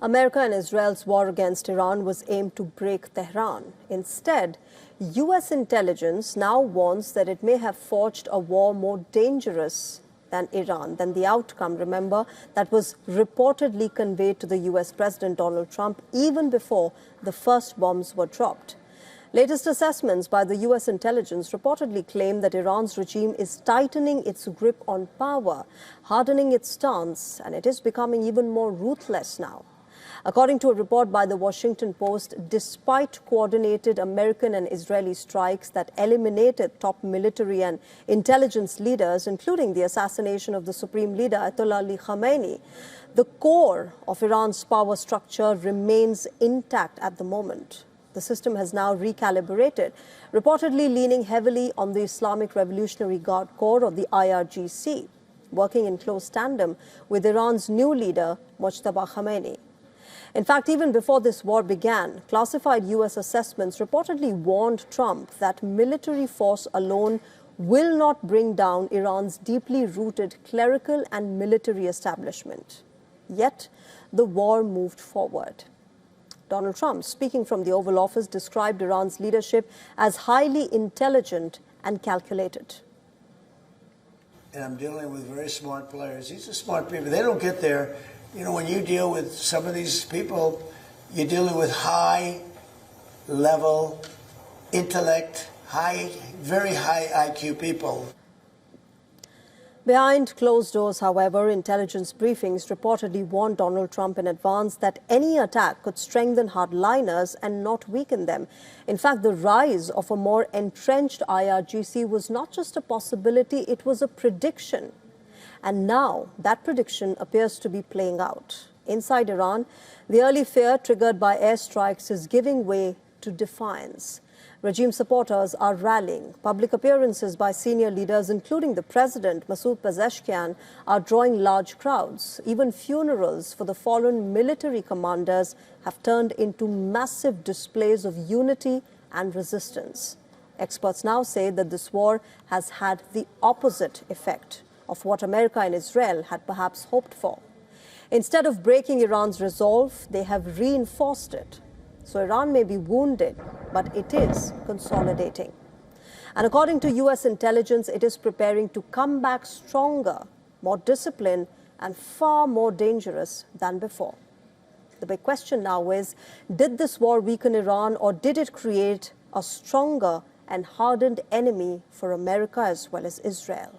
America and Israel's war against Iran was aimed to break Tehran. Instead, U.S. intelligence now warns that it may have forged a war more dangerous than Iran, than the outcome, remember, that was reportedly conveyed to the U.S. President Donald Trump even before the first bombs were dropped. Latest assessments by the U.S. intelligence reportedly claim that Iran's regime is tightening its grip on power, hardening its stance, and it is becoming even more ruthless now. According to a report by the Washington Post, despite coordinated American and Israeli strikes that eliminated top military and intelligence leaders, including the assassination of the Supreme Leader Ayatollah Ali Khamenei, the core of Iran's power structure remains intact at the moment. The system has now recalibrated, reportedly leaning heavily on the Islamic Revolutionary Guard Corps, or the IRGC, working in close tandem with Iran's new leader, Mojtaba Khamenei. In fact, even before this war began, classified U.S. assessments reportedly warned Trump that military force alone will not bring down Iran's deeply rooted clerical and military establishment. Yet, the war moved forward. Donald Trump, speaking from the Oval Office, described Iran's leadership as highly intelligent and calculated. And I'm dealing with very smart players. These are smart people. They don't get there. You know, when you deal with some of these people, you're dealing with high-level intellect, very high IQ people. Behind closed doors, however, intelligence briefings reportedly warned Donald Trump in advance that any attack could strengthen hardliners and not weaken them. In fact, the rise of a more entrenched IRGC was not just a possibility, it was a prediction. And now that prediction appears to be playing out. Inside Iran, the early fear triggered by airstrikes is giving way to defiance. Regime supporters are rallying. Public appearances by senior leaders, including the president, Masoud Pezeshkian, are drawing large crowds. Even funerals for the fallen military commanders have turned into massive displays of unity and resistance. Experts now say that this war has had the opposite effect of what America and Israel had perhaps hoped for. Instead of breaking Iran's resolve, they have reinforced it. So Iran may be wounded, but it is consolidating. And according to U.S. intelligence, it is preparing to come back stronger, more disciplined, and far more dangerous than before. The big question now is, did this war weaken Iran, or did it create a stronger and hardened enemy for America as well as Israel?